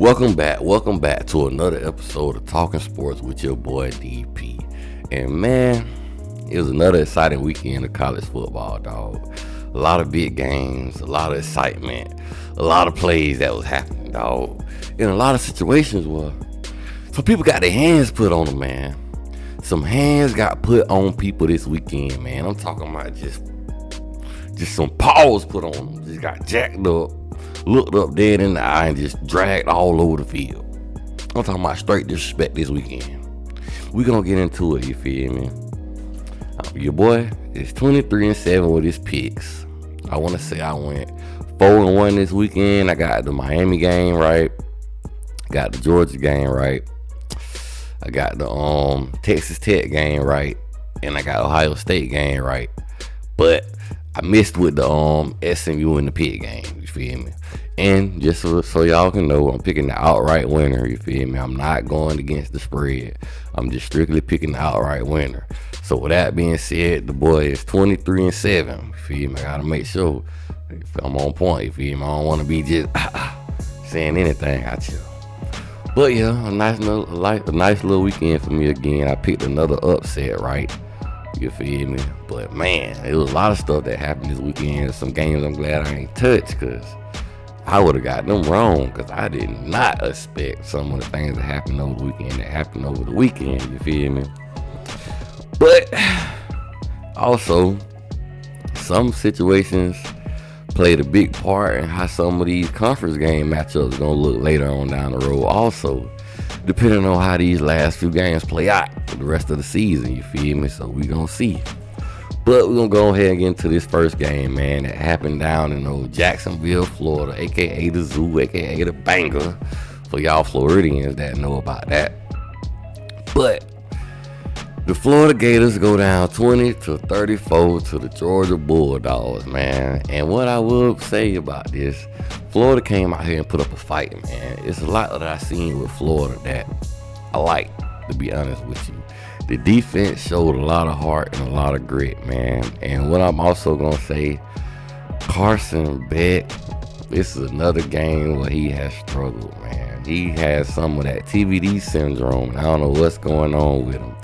Welcome back to another episode of Talking Sports with your boy DP. And man, it was another exciting weekend of college football, dog. A lot of big games, a lot of excitement, a lot of plays that was happening, dog. In a lot of situations where some people got their hands put on them, man. Some hands got put on people this weekend, man. I'm talking about just some paws put on them. Just got jacked up, looked up dead in the eye, and just dragged all over the field. I'm talking about straight disrespect this weekend. We gonna get into it, you feel me? Your boy is 23-7 with his picks. I want to say I went 4-1 this weekend. I got the Miami game right, got the Georgia game right, I got the Texas Tech game right, and I got Ohio State game right. But I missed with the SMU in the pit game, you feel me? And just so y'all can know, I'm picking the outright winner, you feel me? I'm not going against the spread. I'm just strictly picking the outright winner. So with that being said, the boy is 23-7, you feel me? I gotta make sure I'm on point, you feel me? I don't want to be just saying anything out here. But yeah, a nice little weekend for me again. I picked another upset, right? You feel me? But man, it was a lot of stuff that happened this weekend. Some games I'm glad I ain't touched, because I would have got them wrong, because I did not expect some of the things that happened over the weekend, you feel me? But also, some situations played a big part in how some of these conference game matchups are going to look later on down the road also, depending on how these last few games play out for the rest of the season, you feel me? So we gonna see. But we're gonna go ahead and get into this first game, man, that happened down in old Jacksonville, Florida, aka the Zoo, aka the Banger, for y'all Floridians that know about that. But the Florida Gators go down 20-34 to the Georgia Bulldogs, man. And what I will say about this, Florida came out here and put up a fight, man. It's a lot that I seen with Florida that I like, to be honest with you. The defense showed a lot of heart and a lot of grit, man. And what I'm also going to say, Carson Beck, this is another game where he has struggled, man. He has some of that TVD syndrome, and I don't know what's going on with him.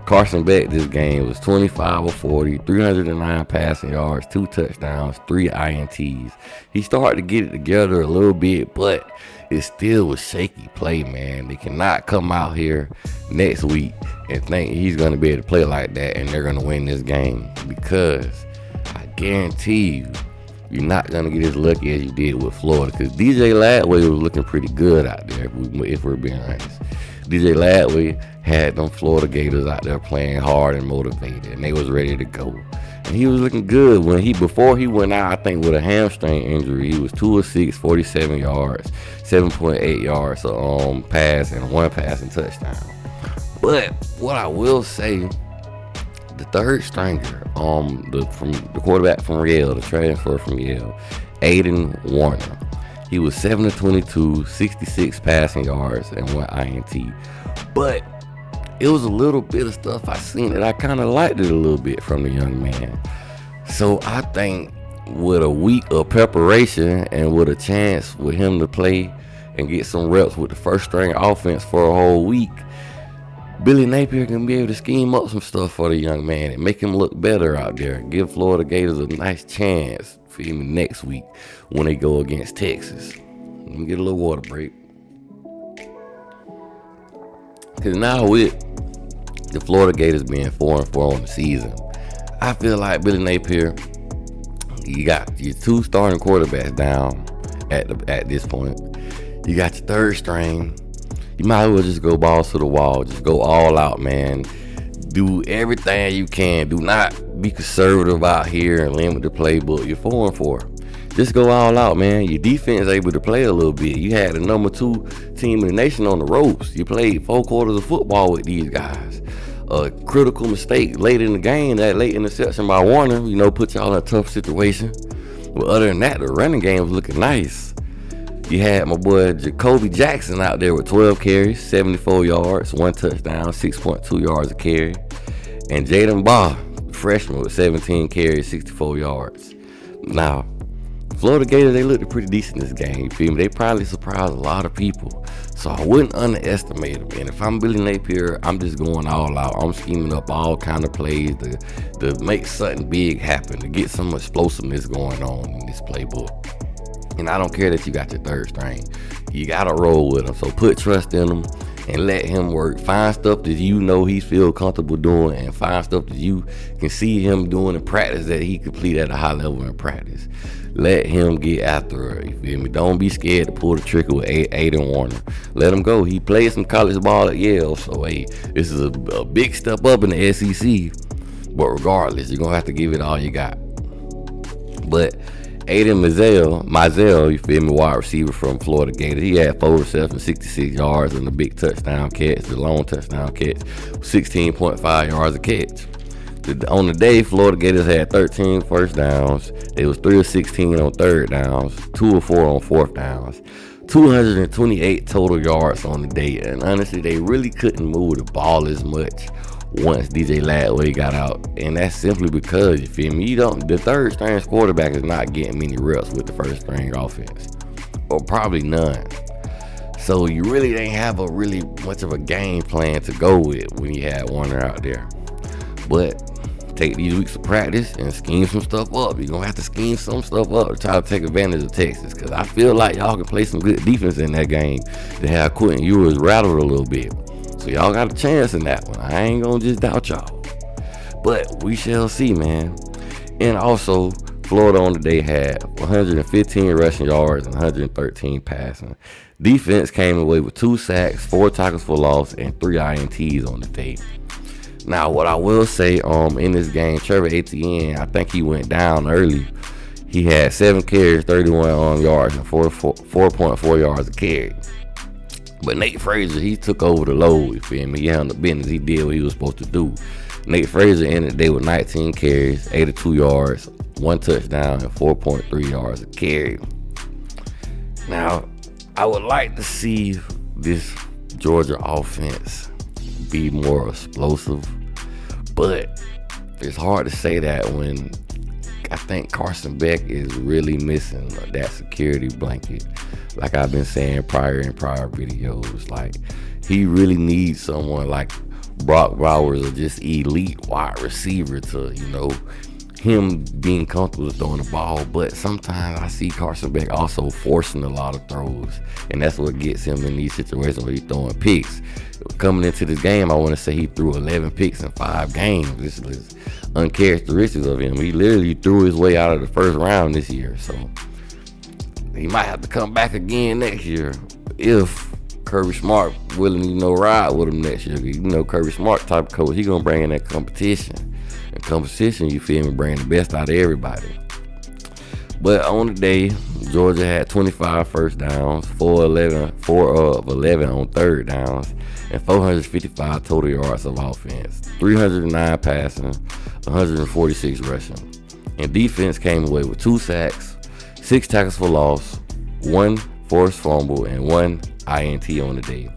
Carson Beck this game was 25 of 40, 309 passing yards, 2 touchdowns, 3 INTs. He started to get it together a little bit, but it still was shaky play, man. They cannot come out here next week and think he's going to be able to play like that and they're going to win this game, because I guarantee you're not going to get as lucky as you did with Florida, because DJ Ladway was looking pretty good out there, if we're being honest. DJ Ladway had them Florida Gators out there playing hard and motivated, and they was ready to go. And he was looking good before he went out, I think, with a hamstring injury. He was 2 of 6, 47 yards, 7.8 yards pass, and 1 passing touchdown. But what I will say, the third stringer, the quarterback from Yale, the transfer from Yale, Aiden Warner, he was 7 of 22, 66 passing yards, and 1 INT. But it was a little bit of stuff I seen that I kind of liked it a little bit from the young man. So I think with a week of preparation and with a chance with him to play and get some reps with the first string offense for a whole week, Billy Napier can be able to scheme up some stuff for the young man and make him look better out there. Give Florida Gators a nice chance for him next week when they go against Texas. Let me get a little water break. Because now with the Florida Gators being 4-4 on the season, I feel like Billy Napier, you got your 2 starting quarterbacks down at this point. You got your third string. You might as well just go balls to the wall. Just go all out, man. Do everything you can. Do not be conservative out here and limit the playbook. You're 4-4. Just go all out, man. Your defense is able to play a little bit. You had the number 2 team in the nation on the ropes. You played 4 quarters of football with these guys. A critical mistake late in the game, that late interception by Warner, put y'all in a tough situation. But other than that, the running game was looking nice. You had my boy Jacoby Jackson out there with 12 carries, 74 yards, 1 touchdown, 6.2 yards a carry. And Jaden Baugh, freshman, with 17 carries, 64 yards. Now, Florida Gators, they looked pretty decent this game. You feel me? They probably surprised a lot of people. So I wouldn't underestimate him. And if I'm Billy Napier, I'm just going all out. I'm scheming up all kind of plays to make something big happen, to get some explosiveness going on in this playbook. And I don't care that you got your third string. You got to roll with him. So put trust in him and let him work. Find stuff that you know he feel comfortable doing, and find stuff that you can see him doing in practice that he complete at a high level in practice. Let him get after it. You feel me? Don't be scared to pull the trigger with Aiden Warner. Let him go. He played some college ball at Yale, so hey, this is a big step up in the SEC. But regardless, you're gonna have to give it all you got. But Aiden Mizell, you feel me, wide receiver from Florida Gators. He had 4 receptions, 66 yards, and a big touchdown catch, the long touchdown catch, 16.5 yards a catch. On the day, Florida Gators had 13 first downs. They was 3 of 16 on third downs, 2 of 4 on fourth downs, 228 total yards on the day. And honestly, they really couldn't move the ball as much once DJ Ladway got out, and that's simply because, you feel me, the third string quarterback is not getting many reps with the first string offense, or probably none. So you really didn't have a really much of a game plan to go with when you had Warner out there. But take these weeks of practice and scheme some stuff up. You're gonna have to scheme some stuff up to try to take advantage of Texas, because I feel like y'all can play some good defense in that game to have Quentin Ewers rattled a little bit. So y'all got a chance in that one. I ain't gonna just doubt y'all, but we shall see, man. And also, Florida on the day had 115 rushing yards and 113 passing. Defense came away with 2 sacks, 4 tackles for loss, and 3 INTs on the day. Now, what I will say, in this game, Trevor Etienne, I think he went down early. He had 7 carries, 31 yards, and 4.4 yards a carry. But Nate Frazier, he took over the load, you feel me? He handled the business. He did what he was supposed to do. Nate Frazier ended the day with 19 carries, 82 yards, 1 touchdown, and 4.3 yards a carry. Now, I would like to see this Georgia offense be more explosive, but it's hard to say that when I think Carson Beck is really missing that security blanket. Like I've been saying in prior videos, like he really needs someone like Brock Bowers or just elite wide receiver to, him being comfortable throwing the ball. But sometimes I see Carson Beck also forcing a lot of throws, and that's what gets him in these situations where he's throwing picks. Coming into this game, I want to say he threw 11 picks in 5 games. This is uncharacteristic of him. He literally threw his way out of the first round this year, so he might have to come back again next year if Kirby Smart willing to ride with him next year. Kirby Smart type of coach, he gonna bring in that competition. And competition, you feel me, bring the best out of everybody. But on the day, Georgia had 25 first downs, 4 of 11 on third downs, and 455 total yards of offense, 309 passing, 146 rushing. And defense came away with 2 sacks, 6 tackles for loss, 1 forced fumble, and 1 INT on the day.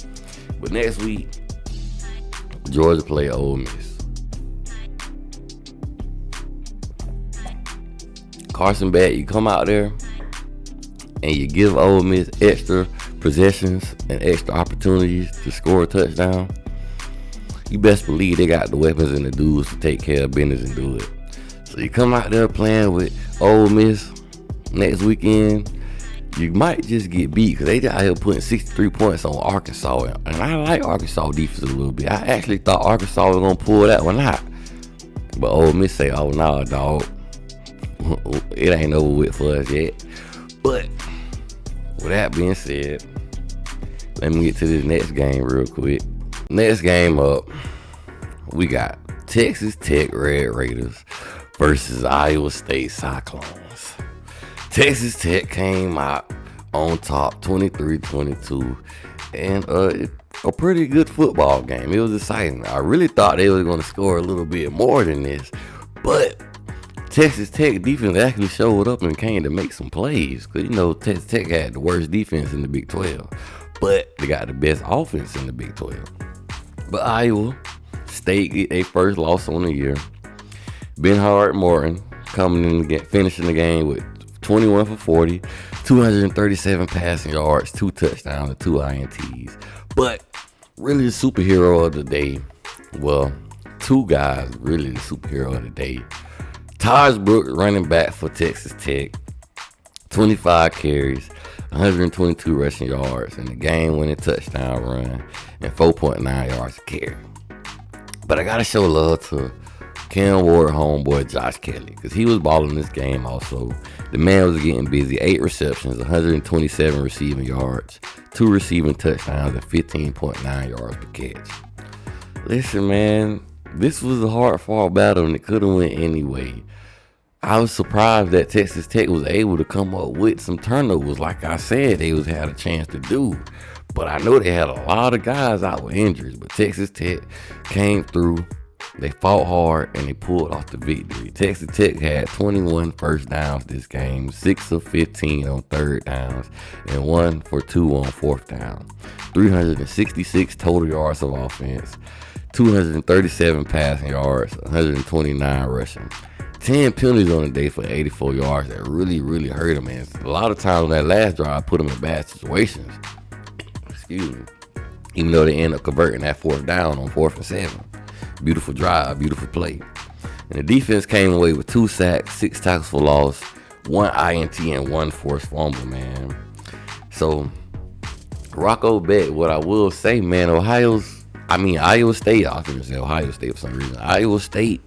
But next week, Georgia play Ole Miss. Carson Beck, you come out there and you give Ole Miss extra possessions and extra opportunities to score a touchdown, you best believe they got the weapons and the dudes to take care of business and do it. So you come out there playing with Ole Miss next weekend, you might just get beat because they out here putting 63 points on Arkansas. And I like Arkansas defense a little bit. I actually thought Arkansas was going to pull that one out. But Ole Miss say, oh, no, dog. It ain't over with for us yet. But with that being said, let me get to this next game real quick. Next game up, we got Texas Tech Red Raiders versus Iowa State Cyclones. Texas Tech came out on top 23-22, and a pretty good football game. It was exciting. I really thought they were going to score a little bit more than this, but Texas Tech defense actually showed up and came to make some plays, because Texas Tech had the worst defense in the Big 12, but they got the best offense in the Big 12. But Iowa State get their first loss on the year. Benhard Morton coming in, finishing the game with 21 for 40, 237 passing yards, 2 touchdowns, and 2 INTs. But really the superhero of the day, well, 2 guys really the superhero of the day. Taj Brooks, running back for Texas Tech, 25 carries, 122 rushing yards, and a game-winning touchdown run, and 4.9 yards a carry. But I gotta show love to Cam Ward homeboy Josh Kelly, because he was balling this game also. The man was getting busy. 8 receptions, 127 receiving yards, 2 receiving touchdowns, and 15.9 yards per catch. Listen, man, this was a hard-fought battle, and it could have went anyway. I was surprised that Texas Tech was able to come up with some turnovers. Like I said, they had a chance to do. But I know they had a lot of guys out with injuries. But Texas Tech came through. They fought hard, and they pulled off the victory. Texas Tech had 21 first downs this game, 6 of 15 on third downs, and 1 for 2 on fourth down. 366 total yards of offense, 237 passing yards, 129 rushing. 10 penalties on the day for 84 yards. That really, really hurt him, man. A lot of times on that last drive, I put him in bad situations. Excuse me. Even though they end up converting that fourth down on 4th and 7. Beautiful drive, beautiful play. And the defense came away with 2 sacks, 6 tackles for loss, 1 INT, and 1 forced fumble, man. So, Rocco Beck, what I will say, man, Iowa State, I was going to say Ohio State for some reason. Iowa State,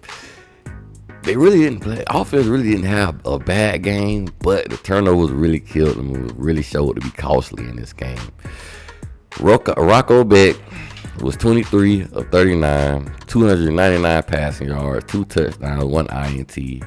they really didn't play. Offense really didn't have a bad game, but the turnovers really killed them. It really showed to be costly in this game. Rocco Beck was 23 of 39, 299 passing yards, 2 touchdowns, 1 INT.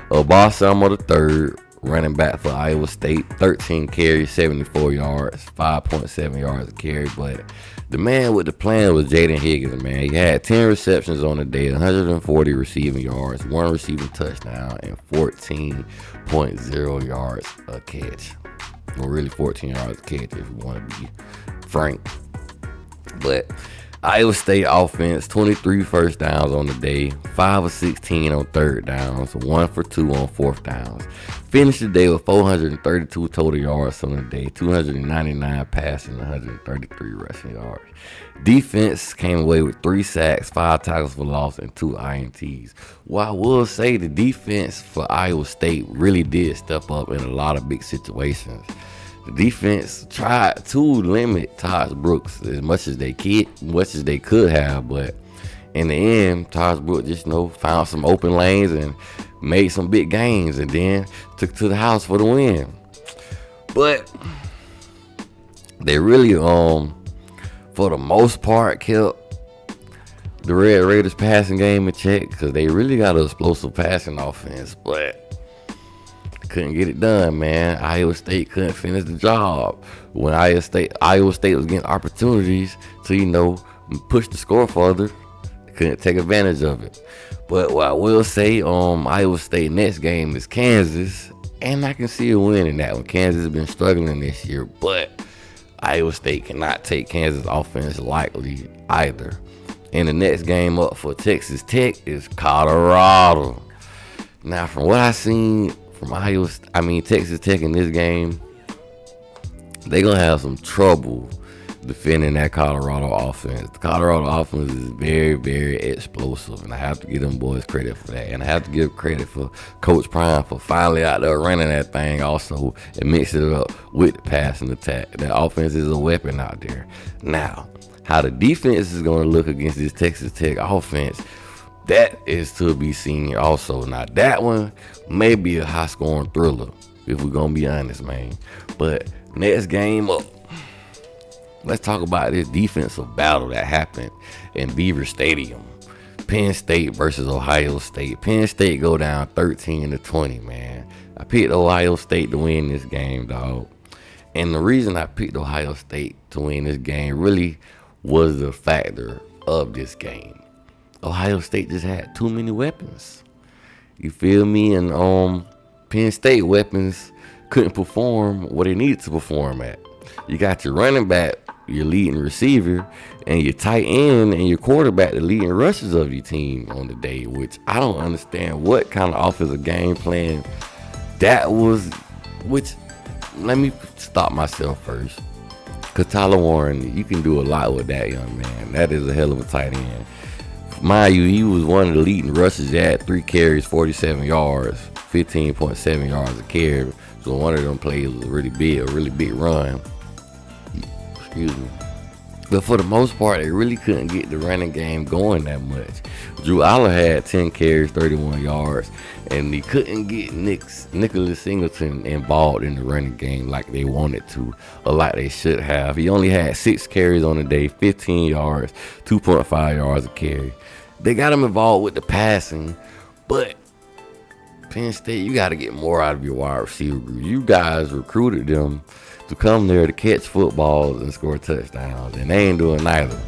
Balsamo III, running back for Iowa State, 13 carries, 74 yards, 5.7 yards a carry. But the man with the plan was Jaden Higgins, man. He had 10 receptions on the day, 140 receiving yards, 1 receiving touchdown, and 14.0 yards a catch. Well, really 14 yards a catch if you want to be frank. But Iowa State offense, 23 first downs on the day, 5 of 16 on third downs, 1 for 2 on fourth downs. Finished the day with 432 total yards on the day, 299 passing, 133 rushing yards. Defense came away with 3 sacks, 5 tackles for loss, and 2 INTs. Well, I will say the defense for Iowa State really did step up in a lot of big situations. The defense tried to limit Taj Brooks as much as they could have, but in the end, Taj Brooks just found some open lanes and made some big gains, and then took to the house for the win. But they really, for the most part, kept the Red Raiders passing game in check, because they really got an explosive passing offense, but couldn't get it done, man. Iowa State couldn't finish the job. When Iowa State was getting opportunities to, push the score further, they couldn't take advantage of it. But what I will say, Iowa State next game is Kansas, and I can see a win in that one. Kansas has been struggling this year, but Iowa State cannot take Kansas offense lightly either. And the next game up for Texas Tech is Colorado. Now, from what I've seen from Texas Tech in this game, they're going to have some trouble defending that Colorado offense. The Colorado offense is very, very explosive, and I have to give them boys credit for that. And I have to give credit for Coach Prime for finally out there running that thing also and mixing it up with the passing attack. That offense is a weapon out there. Now, how the defense is going to look against this Texas Tech offense, that is to be seen also. Now, that one may be a high-scoring thriller, if we're going to be honest, man. But next game up, let's talk about this defensive battle that happened in Beaver Stadium. Penn State versus Ohio State. Penn State go down 13-20, man. I picked Ohio State to win this game, dog. And the reason I picked Ohio State to win this game really was the factor of this game. Ohio State just had too many weapons. You feel me? And Penn State weapons couldn't perform what they needed to perform at. You got your running back, your leading receiver, and your tight end and your quarterback, the leading rushers of your team on the day, which I don't understand what kind of offensive game plan that was which, let me stop myself first. Because Tyler Warren, you can do a lot with that young man. That is a hell of a tight end. Mind you, he was one of the leading rushers. He had 3 carries, 47 yards, 15.7 yards a carry. So one of them plays was a really big run. Excuse me. But for the most part, they really couldn't get the running game going that much. Drew Aller had 10 carries, 31 yards, and he couldn't get Nicholas Singleton involved in the running game like they wanted to, or like they should have. He only had 6 carries on the day, 15 yards, 2.5 yards a carry. They got him involved with the passing, but Penn State, you got to get more out of your wide receiver group. You guys recruited them to come there to catch footballs and score touchdowns, and they ain't doing neither.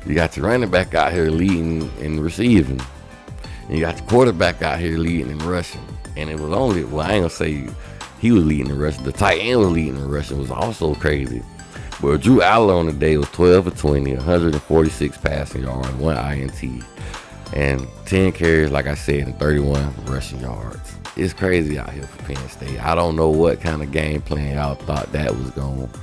You got your running back out here leading in receiving, and you got your quarterback out here leading in rushing. And it was only, well, I ain't gonna say he was leading in rushing. The tight end was leading in rushing. Was also crazy. But Drew Aller on the day was 12 of 20, 146 passing yards, 1 INT, and 10 carries, like I said, and 31 rushing yards. It's crazy out here for Penn State. I don't know what kind of game plan y'all thought that was going to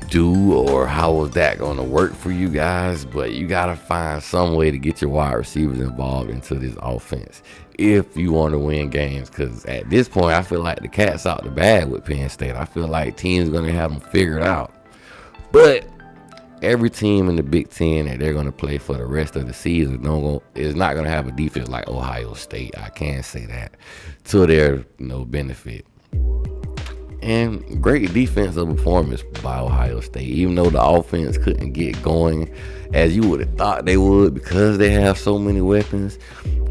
do, or how was that going to work for you guys, but you got to find some way to get your wide receivers involved into this offense if you want to win games, because at this point, I feel like the cat's out the bag with Penn State. I feel like teams going to have them figured out. But every team in the Big Ten that they're going to play for the rest of the season is not going to have a defense like Ohio State. I can't say that to their benefit. And great defensive performance by Ohio State, even though the offense couldn't get going as you would have thought they would because they have so many weapons.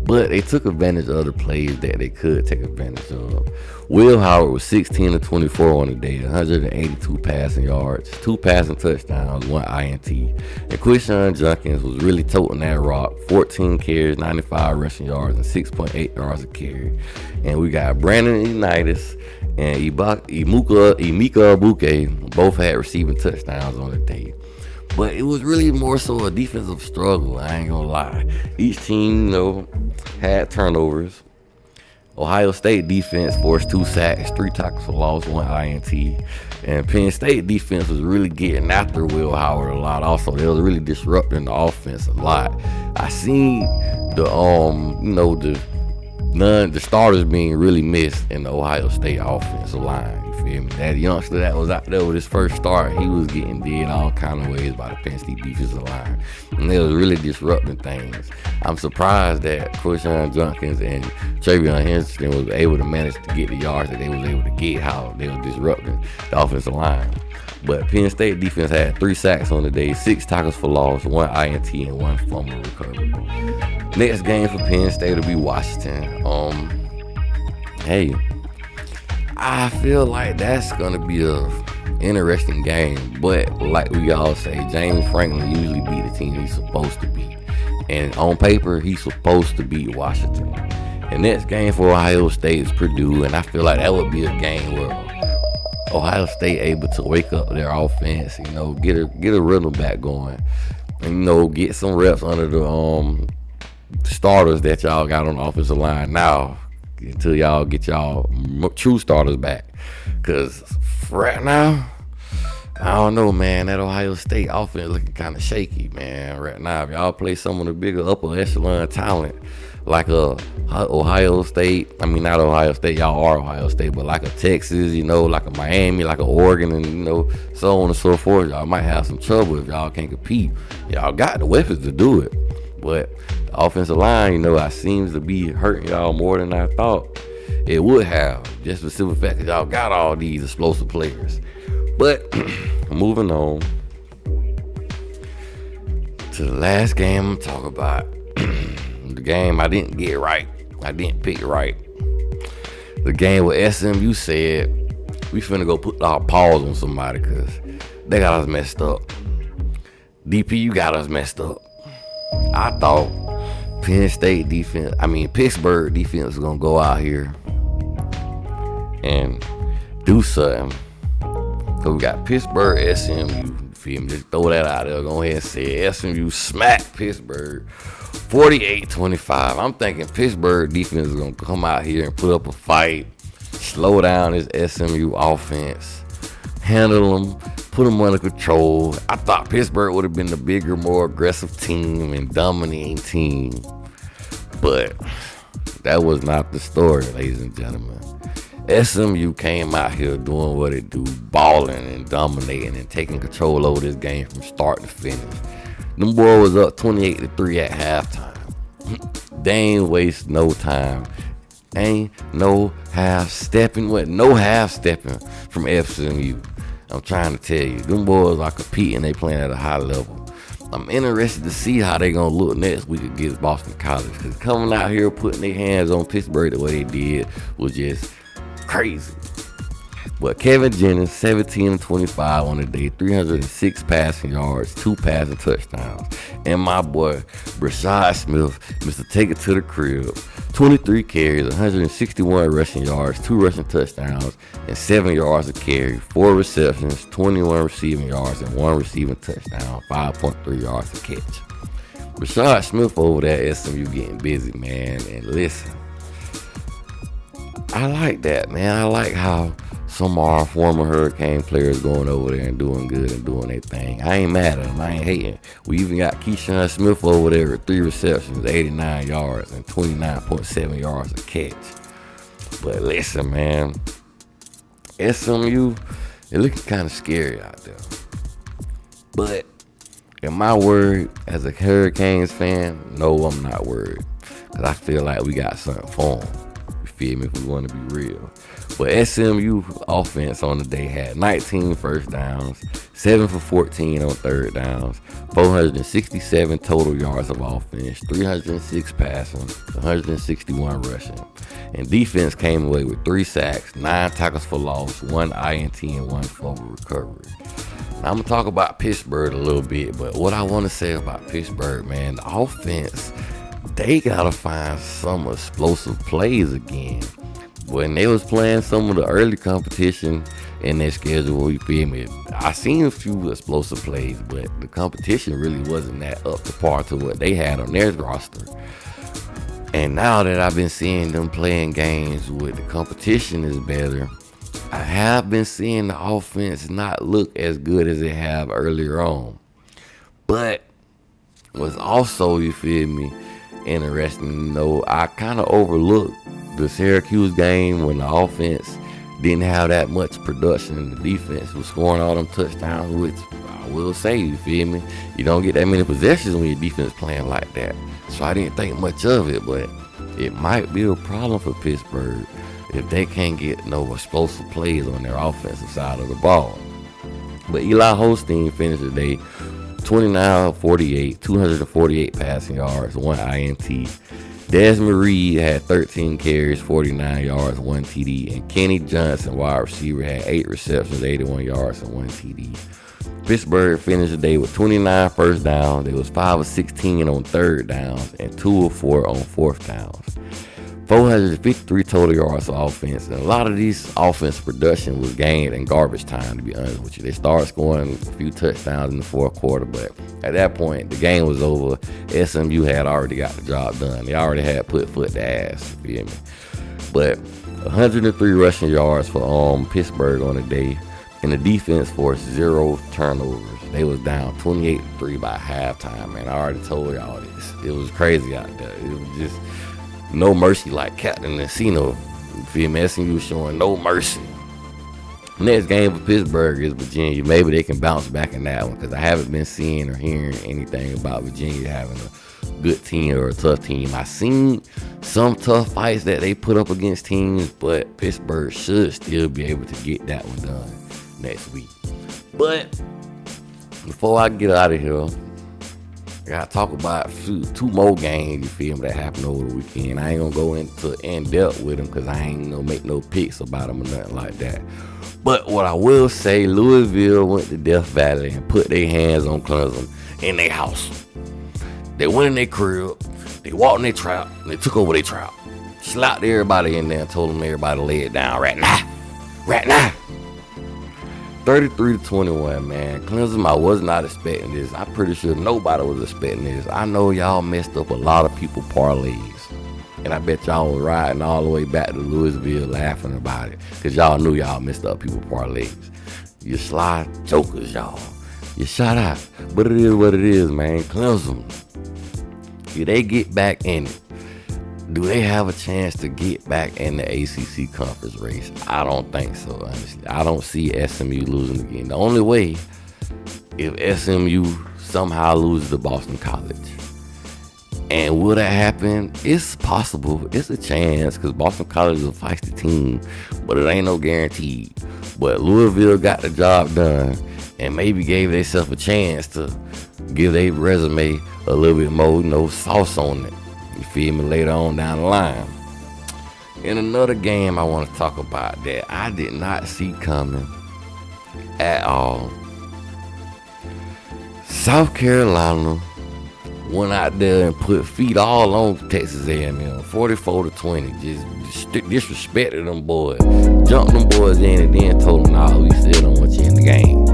But they took advantage of the plays that they could take advantage of. Will Howard was 16 of 24 on the day, 182 passing yards, 2 passing touchdowns, 1 INT. And Quishon Junkins was really toting that rock, 14 carries, 95 rushing yards, and 6.8 yards a carry. And we got Brandon Unitas and Emeka Abuke both had receiving touchdowns on the day. But it was really more so a defensive struggle, I ain't gonna lie. Each team, had turnovers. Ohio State defense forced 2 sacks, 3 tackles for loss, 1 INT. And Penn State defense was really getting after Will Howard a lot also. They was really disrupting the offense a lot. I seen the starters being really missed in the Ohio State offensive line. You feel me? That youngster that was out there with his first start, he was getting dead all kind of ways by the Penn State defensive line. And they was really disrupting things. I'm surprised that Quishon Junkins and Travion Henderson was able to manage to get the yards that they was able to get, how they were disrupting the offensive line. But Penn State defense had 3 sacks on the day, 6 tackles for loss, 1 INT, and 1 fumble recovery. Next game for Penn State will be Washington. I feel like that's gonna be a interesting game. But like we all say, James Franklin usually beat the team he's supposed to beat. And on paper, he's supposed to beat Washington. The next game for Ohio State is Purdue, and I feel like that would be a game where Ohio State able to wake up their offense, get a rhythm back going, and get some reps under the starters that y'all got on the offensive line now until y'all get y'all true starters back. Because right now, I don't know, man, that Ohio State offense looking kind of shaky, man, right now. If y'all play some of the bigger upper echelon talent like Ohio State, not Ohio State, y'all are Ohio State, but like a Texas, like a Miami, like a Oregon, and so on and so forth, y'all might have some trouble if y'all can't compete. Y'all got the weapons to do it. But the offensive line, I seems to be hurting y'all more than I thought it would have. Just for the simple fact that y'all got all these explosive players. But moving on to the last game I'm talking about. The game I didn't get right. I didn't pick right. The game where SMU said we finna go put our paws on somebody because they got us messed up. DP, you got us messed up. I thought Pittsburgh defense was gonna go out here and do something. So we got Pittsburgh, SMU. Feel me? Just throw that out there. Go ahead and say it. SMU smacked Pittsburgh 48-25. I'm thinking Pittsburgh defense is gonna come out here and put up a fight, slow down this SMU offense, handle them, put them under control. I thought Pittsburgh would have been the bigger, more aggressive team and dominating team. But that was not the story, ladies and gentlemen. SMU came out here doing what it do, balling and dominating and taking control over this game from start to finish. Them boys was up 28-3 at halftime. They ain't waste no time. Ain't no half-stepping. No half-stepping from SMU. I'm trying to tell you, them boys are competing. They playing at a high level. I'm interested to see how they gonna look next week against Boston College. Because coming out here putting their hands on Pittsburgh the way they did was just crazy. But Kevin Jennings, 17-25 on the day, 306 passing yards, 2 passing touchdowns. And my boy, Brashad Smith, Mr. Take It to the Crib, 23 carries, 161 rushing yards, 2 rushing touchdowns, and 7 yards a carry, 4 receptions, 21 receiving yards, and 1 receiving touchdown, 5.3 yards a catch. Brashad Smith over there at SMU getting busy, man. And listen, I like that, man. I like how some of our former Hurricane players going over there and doing good and doing their thing. I ain't mad at them. I ain't hating. We even got Keyshawn Smith over there with 3 receptions, 89 yards, and 29.7 yards a catch. But listen, man, SMU, it looking kind of scary out there. But am I worried as a Hurricanes fan? No, I'm not worried. Because I feel like we got something for them. You feel me? If we want to be real. But SMU offense on the day had 19 first downs, 7 for 14 on third downs, 467 total yards of offense, 306 passing, 161 rushing. And defense came away with 3 sacks, 9 tackles for loss, 1 INT, and 1 fumble recovery. Now, I'm going to talk about Pittsburgh a little bit, but what I want to say about Pittsburgh, man, the offense, they got to find some explosive plays again. When they was playing some of the early competition in their schedule, you feel me? I seen a few explosive plays, but the competition really wasn't that up to par to what they had on their roster. And now that I've been seeing them playing games with the competition is better, I have been seeing the offense not look as good as it have earlier on. But was also, you feel me, interesting. You know, I kind of overlooked the Syracuse game when the offense didn't have that much production and the defense was scoring all them touchdowns, which I will say, you feel me, you don't get that many possessions when your defense playing like that. So I didn't think much of it, but it might be a problem for Pittsburgh if they can't get no explosive plays on their offensive side of the ball. But Eli Holstein finished the day 29-48, 248 passing yards, 1 INT. Desmond Reed had 13 carries, 49 yards, 1 TD. And Kenny Johnson, wide receiver, had 8 receptions, 81 yards, and 1 TD. Pittsburgh finished the day with 29 first downs. They was 5 of 16 on third downs and 2 of 4 on fourth downs. 453 total yards of offense. And a lot of these offense production was gained in garbage time, to be honest with you. They started scoring a few touchdowns in the fourth quarter, but at that point, the game was over. SMU had already got the job done. They already had put foot to ass, you feel me? But 103 rushing yards for Pittsburgh on the day, and the defense forced 0 turnovers. They was down 28-3 by halftime, man. I already told y'all this. It was crazy out there. It was just no mercy like Captain Encino. You feel me? SMU was showing no mercy. Next game for Pittsburgh is Virginia. Maybe they can bounce back in that one because I haven't been seeing or hearing anything about Virginia having a good team or a tough team. I seen some tough fights that they put up against teams, but Pittsburgh should still be able to get that one done next week. But before I get out of here, I gotta talk about 2 more games, you feel me, that happened over the weekend. I ain't gonna go into in-depth with them because I ain't gonna make no picks about them or nothing like that. But what I will say, Louisville went to Death Valley and put their hands on Clemson in their house. They went in their crib, they walked in their trap, and they took over their trap. Slapped everybody in there and told them everybody to lay it down right now. Right now. 33-21, man. Clemson, I was not expecting this. I'm pretty sure nobody was expecting this. I know y'all messed up a lot of people parlays. And I bet y'all was riding all the way back to Louisville laughing about it. Because y'all knew y'all messed up people parlays. You sly jokers, y'all. You shot out. But it is what it is, man. Clemson. If they get back in it, do they have a chance to get back in the ACC conference race? I don't think so, honestly. I don't see SMU losing again. The only way, if SMU somehow loses to Boston College. And will that happen? It's possible. It's a chance because Boston College is a feisty team, but it ain't no guarantee. But Louisville got the job done and maybe gave themselves a chance to give their resume a little bit more, sauce on it. You feel me? Later on down the line. In another game I want to talk about that I did not see coming at all. South Carolina went out there and put feet all on Texas A&M, 44-20. Just disrespected them boys, jumped them boys in, and then told them, "Nah, we still don't want you in the game."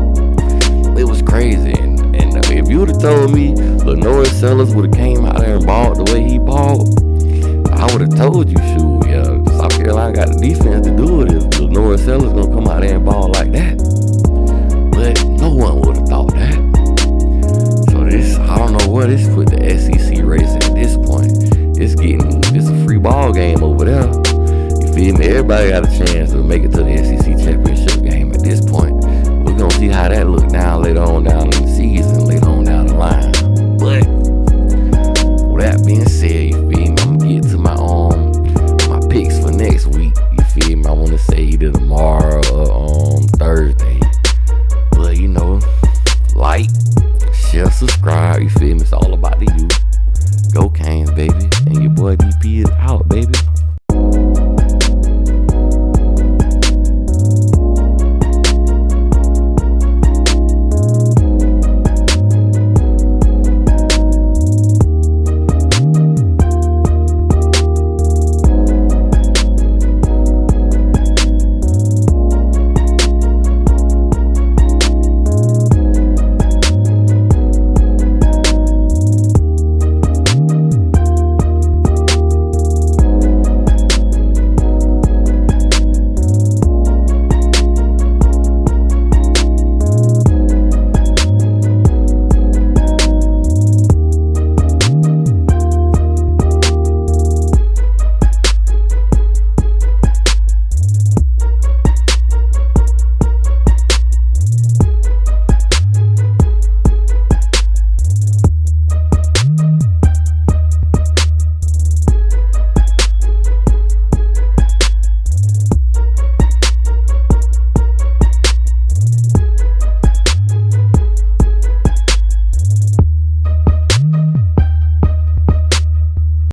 It was crazy, and if you would have told me Lenore Sellers would have came out there and balled the way he balled, I would have told you, shoot, yeah, South Carolina got the defense to do it if Lenore Sellers gonna come out there and ball like that. But no one would have thought that. I don't know what it's put the SEC race at this point. It's a free ball game over there. You feel me? Everybody got a chance to make it to the SEC championship game at this point. We're gonna see how that look down later on down in the season, later on down the line. But with that being said, you feel me? I'm gonna get to my picks for next week. You feel me? I want to say either tomorrow or Thursday. But like, share, subscribe, you feel me? It's all about the youth. Go Canes, baby. And your boy DP is out, baby.